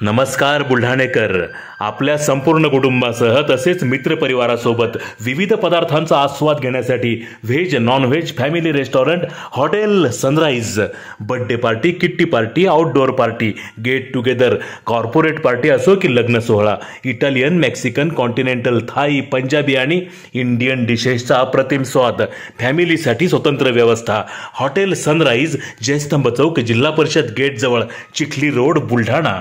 नमस्कार बुलढाणेकर. आपल्या संपूर्ण कुटुंबासह तसेच मित्रपरिवारासोबत विविध पदार्थांचा आस्वाद घेण्यासाठी veg non veg family restaurant hotel sunrise. Birthday party, kitty party, outdoor party, get together, corporate party असो की लग्न सोहळा, Italian, Mexican, continental, Thai, Punjabi आणि इंडियन डिशेसचा अप्रतिम स्वाद. फॅमिलीसाठी स्वतंत्र व्यवस्था. हॉटेल सनराइज, जयस्तंभ चौक, जिल्हा परिषद गेट जवळ, चिखली रोड, बुलढाणा.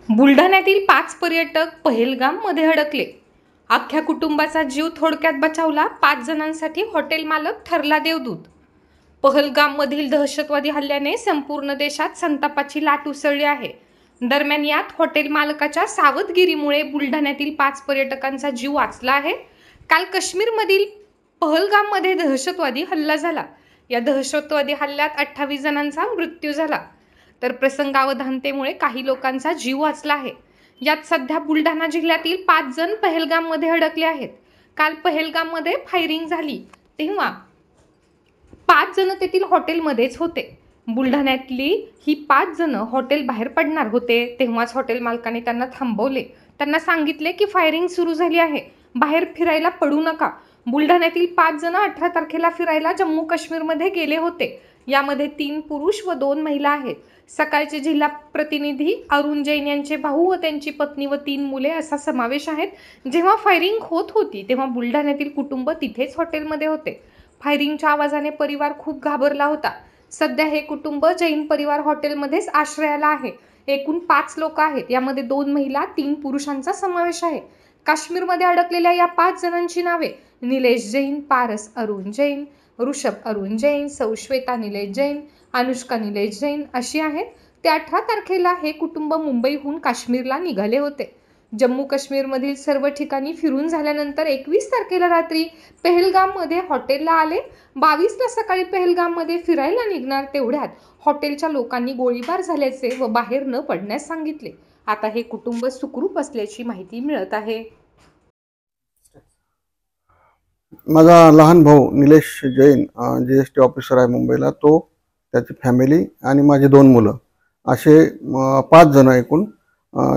बुलढाण्यातील 5 पर्यटक पहलगाममध्ये अडकले. अख्ख्या कुटुंबाचा जीव थोडक्यात बचावला. 5 जणांसाठी हॉटेल मालक ठरला देवदूत. पहलगाममधील दहशतवादी हल्ल्याने संपूर्ण देशात संतापाची लाट उसळली आहे. दरम्यान यात हॉटेल मालकाच्या सावधगिरीमुळे बुलढाण्यातील 5 पर्यटकांचा जीव वाचला आहे. काल काश्मीरमधील पहलगाममध्ये दहशतवादी हल्ला झाला. या दहशतवादी हल्ल्यात 28 जणांचा मृत्यू झाला, तर प्रसंगावधानतेमुळे काही लोकांचा जीव वाचला आहे. यात सध्या बुलढाणा जिल्ह्यातील 5 जण पहलगाममध्ये अडकले आहेत. काल पहलगाममध्ये फायरिंग झाली तेव्हा 5 जण तेथील हॉटेलमध्येच होते. बुलढाण्यातली ही 5 जण हॉटेल बाहेर पडणार होते तेव्हाच हॉटेल मालकाने त्यांना थांबवले. त्यांना सांगितले की फायरिंग सुरू झाली आहे, बाहेर फिरायला पडू नका. बुलढाण्यातील 5 जण 18 तारखेला फिरायला जम्मू काश्मीरमध्ये गेले होते. यामध्ये 3 पुरुष व 2 महिला आहेत. सकाळचे जिल्हा प्रतिनिधी अरुण जैन यांचे भाऊ व त्यांची पत्नी व 3 मुले असा समावेश आहेत. जेव्हा फायरिंग होत होती तेव्हा बुलढाण्यातील कुटुंब तिथेच हॉटेलमध्ये होते. फायरिंगच्या आवाजाने परिवार खूप घाबरला होता. सध्या हे कुटुंब जैन परिवार हॉटेलमध्येच आश्रयाला आहे. एकूण 5 लोक आहेत. यामध्ये 2 महिला 3 पुरुषांचा समावेश आहे. काश्मीरमध्ये अडकलेल्या या 5 जणांची नावे निलेश जैन, पारस अरुण जैन, ऋषभ अरुण जैन, सौ श्वेता निलेश जैन, अनुष्का निलेश जैन अशी आहेत. ते 18 तारखेला हे कुटुंब मुंबईहून काश्मीरला निघाले होते. जम्मू काश्मीरमधील सर्व ठिकाणी फिरून झाल्यानंतर 21 तारखेला रात्री पहलगाममध्ये हॉटेलला आले. 22ला सकाळी पहलगाममध्ये फिरायला निघणार तेवढ्यात हॉटेलच्या लोकांनी गोळीबार झाल्याचे व बाहेर न पडण्यास सांगितले. आता हे कुटुंब सुखरूप असल्याची माहिती मिळत आहे. माझा लहान भाऊ निलेश जैन GST ऑफिसर आहे मुंबईला. तो, त्याची फॅमिली आणि माझी 2 मुलं असे 5 जण एकूण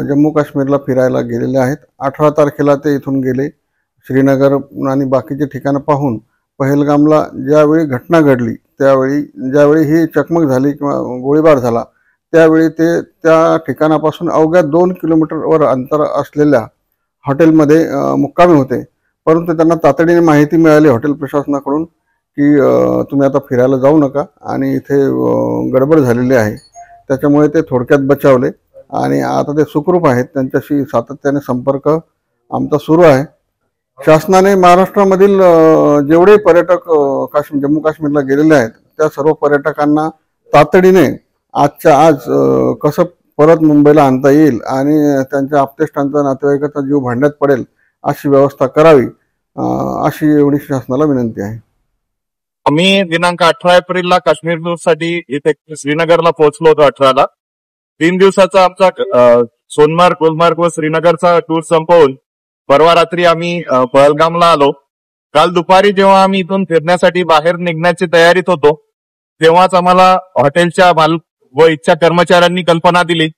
जम्मू काश्मीरला फिरायला गेलेले आहेत. 18 तारखेला ते इथून गेले. श्रीनगर आणि बाकीचे ठिकाणं पाहून पहलगामला ज्यावेळी घटना घडली ज्यावेळी ही चकमक झाली किंवा गोळीबार झाला त्यावेळी ते त्या ठिकाणापासून अवघ्या 2 किलोमीटरवर अंतर असलेल्या हॉटेलमध्ये मुक्कामी होते. परंतु त्यांना तातडीने माहिती मिळाली हॉटेल प्रशासनाकडून की तुम्ही आता फिरायला जाऊ नका आणि इथे गडबड झालेली आहे. त्याच्यामुळे ते थोडक्यात बचावले आणि आता ते सुखरूप आहेत. त्यांच्याशी सातत्याने संपर्क आमचा सुरू आहे. शासनाने महाराष्ट्रामधील जेवढे पर्यटक जम्मू काश्मीरला गेलेले आहेत त्या सर्व पर्यटकांना तातडीने आजच्या आज कसं परत मुंबईला आणता येईल आणि त्यांच्या आप्तेष्टांचा, नातेवाईकाचा जीव भांड्यात पडेल अशी व्यवस्था करावी, अशी एवढी शासनाला विनंती आहे. आम्ही दिनांक 18 एप्रिलला काश्मीर टूरसाठी इथे श्रीनगरला पोहोचलो होतो. 18ला 3 दिवसाचा आमचा सोनमार्ग, गुलमार्ग व श्रीनगरचा टूर संपवून परवा रात्री आम्ही पहलगामला आलो. काल दुपारी जेव्हा आम्ही इथून फिरण्यासाठी बाहेर निघण्याची तयारीत होतो तेव्हाच आम्हाला हॉटेलच्या मालक व इच्छा कर्मचाऱ्यांनी कल्पना दिली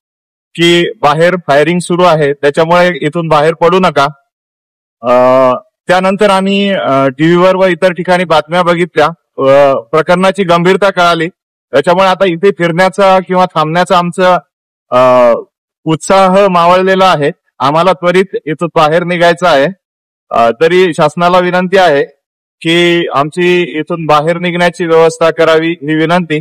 की बाहेर फायरिंग सुरू आहे, त्याच्यामुळे इथून बाहेर पडू नका. त्यानंतर आम्ही टीव्हीवर व इतर ठिकाणी बातम्या बघितल्या. प्रकरणाची गंभीरता कळाली. त्याच्यामुळे आता इथे फिरण्याचा किंवा थांबण्याचा आमचा उत्साह मावळलेला आहे. आम्हाला त्वरित इथून बाहेर निघायचं आहे. तरी शासनाला विनंती आहे की आमची इथून बाहेर निघण्याची व्यवस्था करावी ही विनंती.